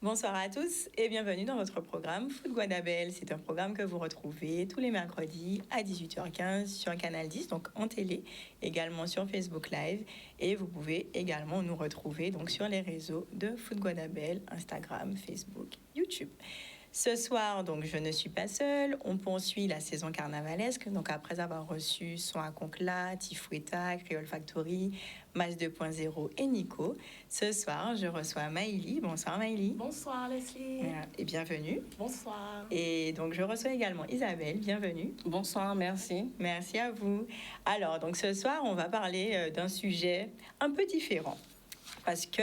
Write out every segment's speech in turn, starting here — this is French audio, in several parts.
Bonsoir à tous et bienvenue dans votre programme Food Guadabel. C'est un programme que vous retrouvez tous les mercredis à 18h15 sur Canal 10, donc en télé, également sur Facebook Live. Et vous pouvez également nous retrouver donc sur les réseaux de Food Guadabel, Instagram, Facebook, YouTube. Ce soir, donc, je ne suis pas seule. On poursuit la saison carnavalesque. Donc, après avoir reçu Son à Concla, Tifoueta, Creole Factory, Match 2.0 et Nico, ce soir, je reçois Maïli. Bonsoir Maïli. Bonsoir Leslie. Et bienvenue. Bonsoir. Et donc, je reçois également Isabelle. Bienvenue. Bonsoir, merci. Merci à vous. Alors, donc, ce soir, on va parler d'un sujet un peu différent. Parce que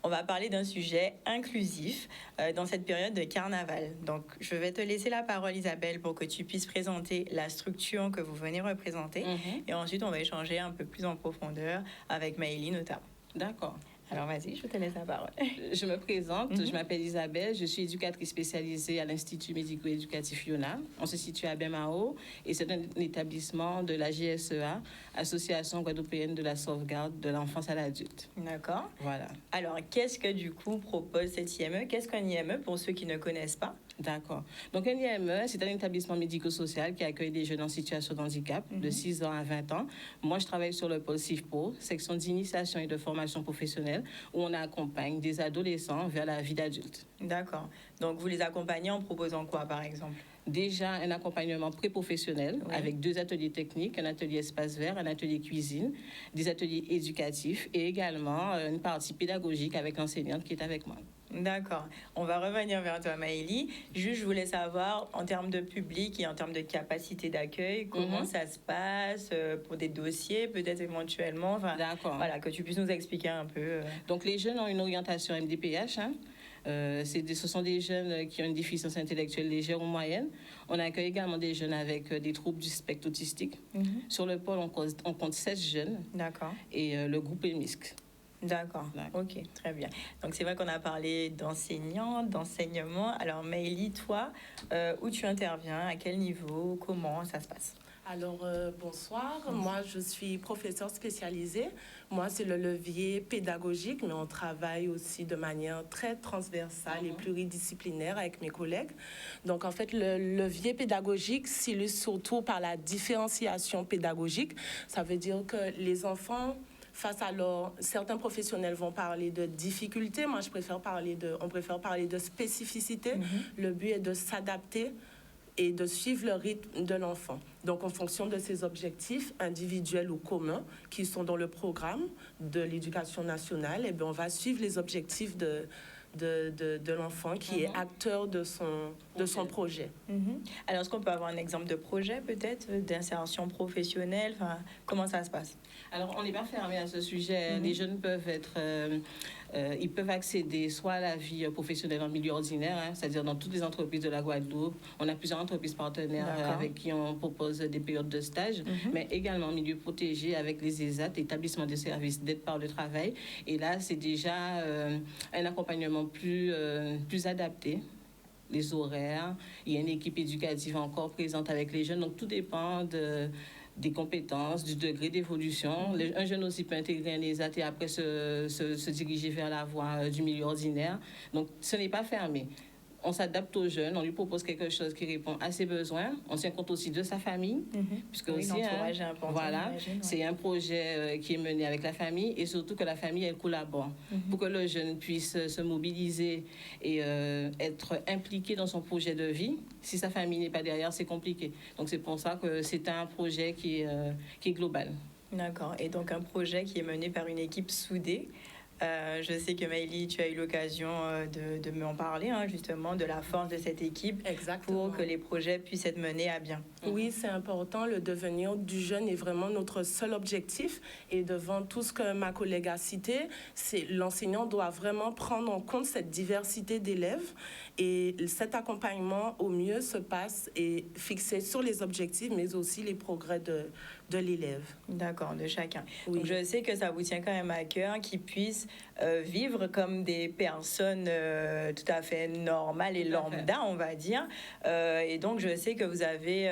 on va parler d'un sujet inclusif dans cette période de carnaval. Donc, je vais te laisser la parole, Isabelle, pour que tu puisses présenter la structure que vous venez représenter. Et ensuite, on va échanger un peu plus en profondeur avec Maëlie notamment. D'accord. Alors, vas-y, je te laisse la parole. Je me présente, je m'appelle Isabelle, je suis éducatrice spécialisée à l'Institut médico-éducatif Yona. On se situe à Bemao et c'est un établissement de la GSEA, Association guadeloupéenne de la sauvegarde de l'enfance à l'adulte. D'accord. Voilà. Alors, qu'est-ce que du coup propose cet IME? Qu'est-ce qu'un IME pour ceux qui ne connaissent pas? D'accord. Donc, un IME, c'est un établissement médico-social qui accueille des jeunes en situation de handicap de 6 ans à 20 ans. Moi, je travaille sur le pôle CIFPO, section d'initiation et de formation professionnelle, où on accompagne des adolescents vers la vie d'adulte. D'accord. Donc, vous les accompagnez en proposant quoi, par exemple? Déjà, un accompagnement pré-professionnel avec 2 ateliers techniques, un atelier espace vert, un atelier cuisine, des ateliers éducatifs et également une partie pédagogique avec l'enseignante qui est avec moi. D'accord. On va revenir vers toi, Maëlie. Juste, je voulais savoir, en termes de public et en termes de capacité d'accueil, comment ça se passe pour des dossiers, peut-être éventuellement. D'accord. Voilà, que tu puisses nous expliquer un peu. Donc, les jeunes ont une orientation MDPH. Ce sont des jeunes qui ont une déficience intellectuelle légère ou moyenne. On accueille également des jeunes avec des troubles du spectre autistique. Sur le pôle, on compte 16 jeunes. D'accord. Et le groupe est mixte. D'accord. Ok, très bien. Donc, c'est vrai qu'on a parlé d'enseignants, d'enseignement. Alors, Maëlie, toi, où tu interviens, à quel niveau, comment ça se passe? Alors, bonsoir. Moi, je suis professeure spécialisée. Moi, c'est le levier pédagogique, mais on travaille aussi de manière très transversale et pluridisciplinaire avec mes collègues. Donc, en fait, le levier pédagogique s'illustre surtout par la différenciation pédagogique. Ça veut dire que les enfants... certains professionnels vont parler de difficultés. Moi, on préfère parler de spécificité. Le but est de s'adapter et de suivre le rythme de l'enfant. Donc, en fonction de ses objectifs individuels ou communs qui sont dans le programme de l'éducation nationale, eh bien, on va suivre les objectifs de l'enfant qui est acteur de son projet. Alors, est-ce qu'on peut avoir un exemple de projet, peut-être, d'insertion professionnelle? Enfin, comment ça se passe? Alors, on n'est pas fermé à ce sujet. Les jeunes peuvent ils peuvent accéder soit à la vie professionnelle en milieu ordinaire, c'est-à-dire dans toutes les entreprises de la Guadeloupe. On a plusieurs entreprises partenaires avec qui on propose des périodes de stage, mais également en milieu protégé avec les ESAT, établissements de services d'aide par le travail. Et là, c'est déjà un accompagnement plus adapté. Les horaires, il y a une équipe éducative encore présente avec les jeunes, donc tout dépend des compétences, du degré d'évolution. Un jeune aussi peut intégrer un ESAT et après se diriger vers la voie du milieu ordinaire. Donc, ce n'est pas fermé. On s'adapte aux jeunes, on lui propose quelque chose qui répond à ses besoins. On tient compte aussi de sa famille, puisque aussi, l'entourage est important. Voilà, c'est un projet qui est mené avec la famille et surtout que la famille, elle collabore pour que le jeune puisse se mobiliser et être impliqué dans son projet de vie. Si sa famille n'est pas derrière, c'est compliqué. Donc, c'est pour ça que c'est un projet qui est global. D'accord. Et donc, un projet qui est mené par une équipe soudée. Je sais que Maëlie, tu as eu l'occasion de m'en parler, hein, justement, de la force de cette équipe. Exactement. Pour que les projets puissent être menés à bien. Oui, c'est important. Le devenir du jeune est vraiment notre seul objectif. Et devant tout ce que ma collègue a cité, l'enseignant doit vraiment prendre en compte cette diversité d'élèves. Et cet accompagnement, au mieux, se passe et fixé sur les objectifs, mais aussi les progrès de l'élève. D'accord, de chacun. Oui. Donc je sais que ça vous tient quand même à cœur qu'ils puissent vivre comme des personnes tout à fait normales et lambda, on va dire. Et donc je sais que vous avez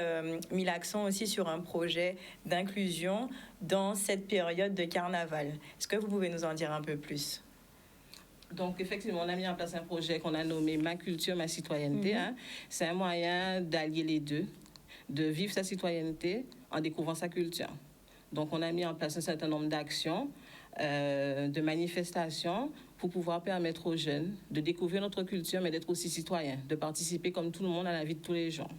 mis l'accent aussi sur un projet d'inclusion dans cette période de carnaval. Est-ce que vous pouvez nous en dire un peu plus? Donc, effectivement, on a mis en place un projet qu'on a nommé Ma culture, ma citoyenneté. Hein. C'est un moyen d'allier les deux, de vivre sa citoyenneté en découvrant sa culture. Donc, on a mis en place un certain nombre d'actions, de manifestations pour pouvoir permettre aux jeunes de découvrir notre culture, mais d'être aussi citoyens, de participer comme tout le monde à la vie de tous les jours.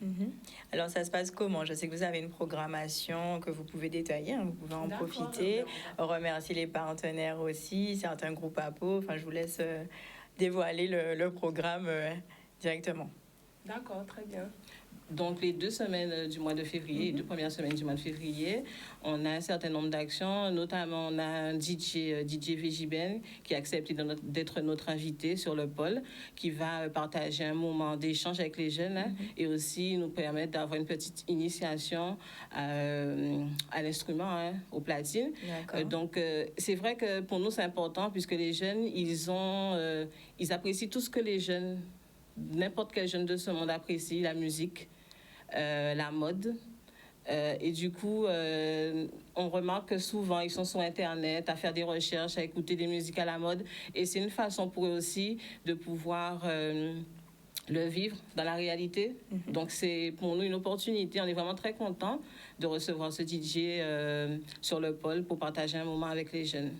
Alors, ça se passe comment? Je sais que vous avez une programmation que vous pouvez détailler, hein, vous pouvez en profiter. Remercier les partenaires aussi, certains groupes APO. Enfin, je vous laisse dévoiler le programme directement. D'accord, très bien. Donc, les 2 semaines du mois de février, les 2 premières semaines du mois de février, on a un certain nombre d'actions. Notamment, on a un DJ Vegiben, qui a accepté d'être notre invité sur le pôle, qui va partager un moment d'échange avec les jeunes et aussi nous permettre d'avoir une petite initiation à l'instrument, au platine. Donc, c'est vrai que pour nous, c'est important puisque les jeunes, ils apprécient tout ce que les jeunes, n'importe quel jeune de ce monde apprécie, la musique, la mode. Et du coup, on remarque que souvent, ils sont sur Internet à faire des recherches, à écouter des musiques à la mode. Et c'est une façon pour eux aussi de pouvoir le vivre dans la réalité. Donc, c'est pour nous une opportunité. On est vraiment très contents de recevoir ce DJ sur le pôle pour partager un moment avec les jeunes.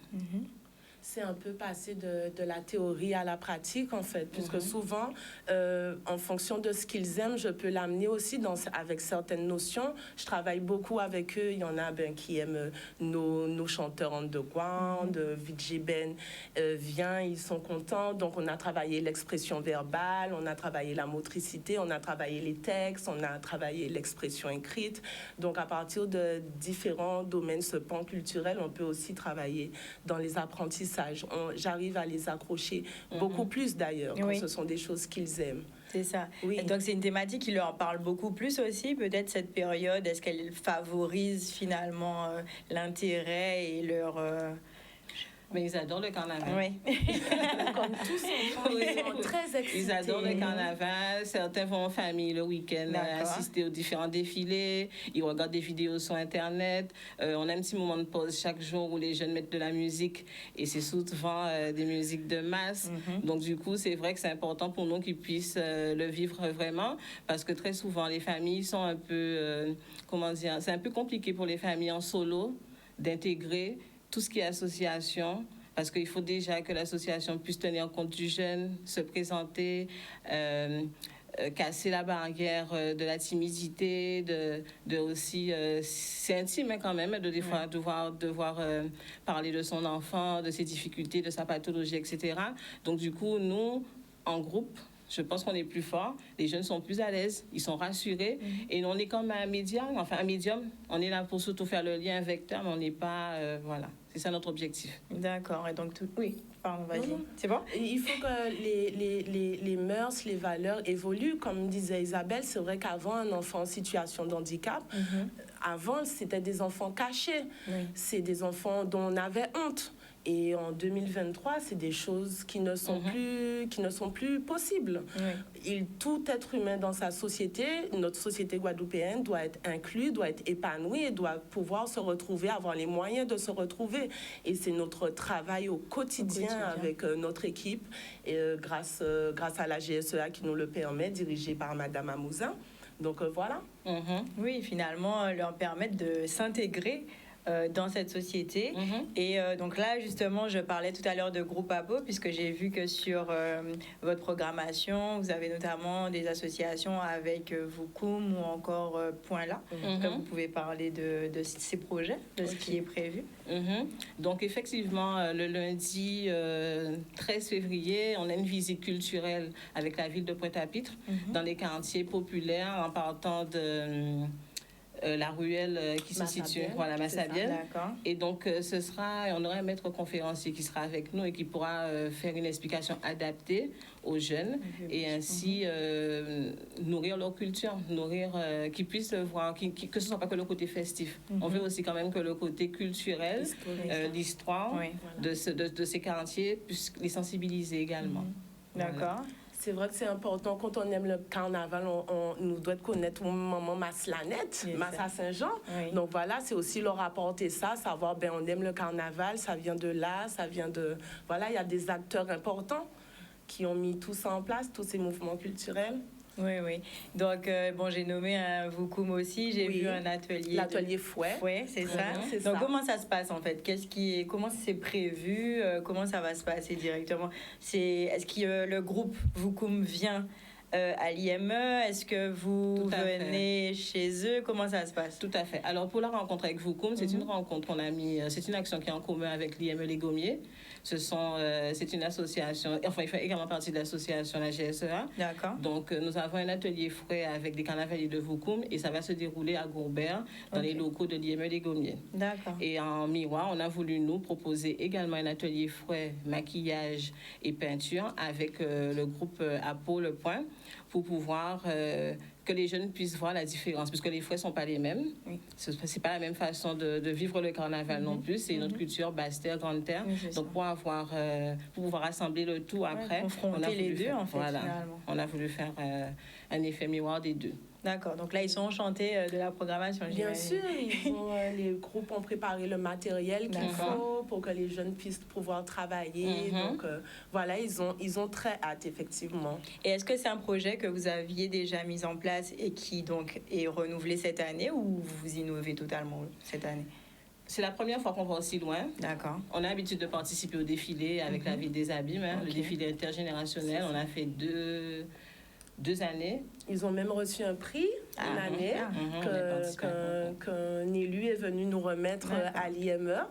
C'est un peu passer de la théorie à la pratique, en fait, puisque souvent, en fonction de ce qu'ils aiment, je peux l'amener aussi avec certaines notions. Je travaille beaucoup avec eux. Il y en a qui aiment nos chanteurs underground, Vegiben vient, ils sont contents. Donc, on a travaillé l'expression verbale, on a travaillé la motricité, on a travaillé les textes, on a travaillé l'expression écrite. Donc, à partir de différents domaines, ce pan culturel, on peut aussi travailler dans les apprentissages. J'arrive à les accrocher beaucoup plus d'ailleurs, quand ce sont des choses qu'ils aiment. C'est ça. Oui. Et donc, c'est une thématique qui leur parle beaucoup plus aussi, peut-être cette période. Est-ce qu'elle favorise finalement l'intérêt et leur... Mais ils adorent le carnaval. Oui. Comme tous enfants, ils sont très excités. Ils adorent le carnaval. Certains vont en famille le week-end assister aux différents défilés. Ils regardent des vidéos sur Internet. On a un petit moment de pause chaque jour où les jeunes mettent de la musique. Et c'est souvent des musiques de masse. Donc, du coup, c'est vrai que c'est important pour nous qu'ils puissent le vivre vraiment. Parce que très souvent, les familles sont un peu... c'est un peu compliqué pour les familles en solo d'intégrer tout ce qui est association, parce qu'il faut déjà que l'association puisse tenir compte du jeune, se présenter, casser la barrière de la timidité, de aussi... c'est intime quand même, de des fois devoir parler de son enfant, de ses difficultés, de sa pathologie, etc. Donc du coup, nous, en groupe, je pense qu'on est plus fort, les jeunes sont plus à l'aise, ils sont rassurés, et on est comme un médium, on est là pour surtout faire le lien, un vecteur, mais on n'est pas... voilà, c'est ça notre objectif. D'accord, et donc oui, pardon, vas-y. C'est bon? Il faut que les mœurs, les valeurs évoluent, comme disait Isabelle. C'est vrai qu'avant, un enfant en situation de handicap, avant, c'était des enfants cachés, c'est des enfants dont on avait honte. Et en 2023, c'est des choses qui ne sont plus possibles. Tout être humain dans sa société, notre société guadeloupéenne, doit être inclus, doit être épanoui et doit pouvoir se retrouver, avoir les moyens de se retrouver. Et c'est notre travail au quotidien avec notre équipe, et, grâce à la GSEA qui nous le permet, dirigée par Madame Amouzin. Donc voilà. Oui, finalement, leur permettre de s'intégrer dans cette société. Et donc là, justement, je parlais tout à l'heure de groupe APO, puisque j'ai vu que sur votre programmation, vous avez notamment des associations avec Voukoum ou encore Point Là. Que vous pouvez parler de ces projets, de ce qui est prévu. Donc, effectivement, le lundi 13 février, on a une visite culturelle avec la ville de Pointe-à-Pitre dans les quartiers populaires en partant de la ruelle qui se situe, voilà, Massabielle. Et donc, on aura un maître conférencier qui sera avec nous et qui pourra faire une explication adaptée aux jeunes et ainsi nourrir leur culture, qu'ils puissent voir, que ce ne soit pas que le côté festif. On veut aussi quand même que le côté culturel, l'histoire de ces quartiers puisse les sensibiliser également. D'accord. C'est vrai que c'est important, quand on aime le carnaval, on nous doit connaître maman Maslanette, Massa Saint-Jean. Donc voilà, c'est aussi leur apporter ça, savoir, on aime le carnaval, ça vient de là, ça vient de... Voilà, il y a des acteurs importants qui ont mis tout ça en place, tous ces mouvements culturels. Oui. Donc, j'ai nommé un Voukoum aussi. J'ai vu un atelier. L'atelier Fouet. Oui, c'est ça. Donc, comment ça se passe, en fait? Comment c'est prévu? Comment ça va se passer directement? Est-ce que le groupe Voukoum vient à l'IME? Est-ce que vous venez chez eux? Comment ça se passe? Tout à fait. Alors, pour la rencontre avec Voukoum, c'est une rencontre qu'on a mis... C'est une action qui est en commun avec l'IME Les Gommiers. C'est une association, enfin, il fait également partie de l'association la GSEA. D'accord. Donc, nous avons un atelier frais avec des carnavaliers de Voukoum et ça va se dérouler à Gourbert, dans les locaux de l'IME Les Gommiers. D'accord. Et en miroir, on a voulu nous proposer également un atelier frais, maquillage et peinture avec le groupe APO Le Point pour pouvoir que les jeunes puissent voir la différence, puisque les frais ne sont pas les mêmes. Ce n'est pas la même façon de vivre le carnaval non plus. C'est notre culture, basse-terre, grande-terre. Donc, pour pouvoir assembler le tout après, confronter les deux, en fait, finalement. On a voulu faire un effet miroir des deux. D'accord. Donc là, ils sont enchantés de la programmation, j'imagine. Bien sûr, les groupes ont préparé le matériel qu'il faut pour que les jeunes puissent pouvoir travailler. Donc, voilà, ils ont très hâte, effectivement. Et est-ce que c'est un projet que vous aviez déjà mis en place et qui, donc, est renouvelé cette année ou vous innovez totalement cette année? C'est la première fois qu'on va aussi loin. D'accord. On a l'habitude de participer au défilé avec la Ville des Abîmes, le défilé intergénérationnel. On a fait deux années. Ils ont même reçu un prix une année qu'un élu est venu nous remettre à l'IME.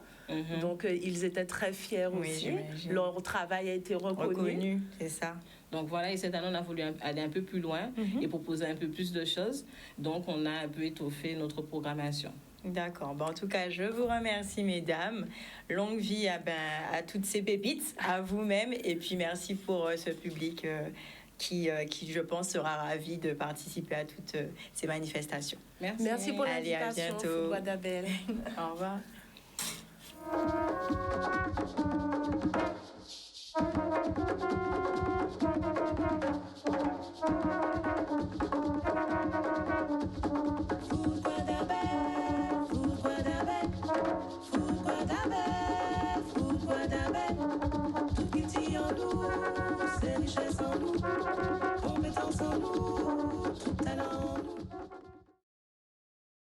Donc, ils étaient très fiers aussi. Leur travail a été reconnu. C'est ça. Donc voilà, et cette année, on a voulu aller un peu plus loin et proposer un peu plus de choses. Donc, on a un peu étoffé notre programmation. D'accord. En tout cas, je vous remercie, mesdames. Longue vie à toutes ces pépites, à vous-même. Et puis, merci pour ce public qui, je pense, sera ravi de participer à toutes ces manifestations. Merci pour l'invitation. Allez, à bientôt. Guadabel. Au revoir.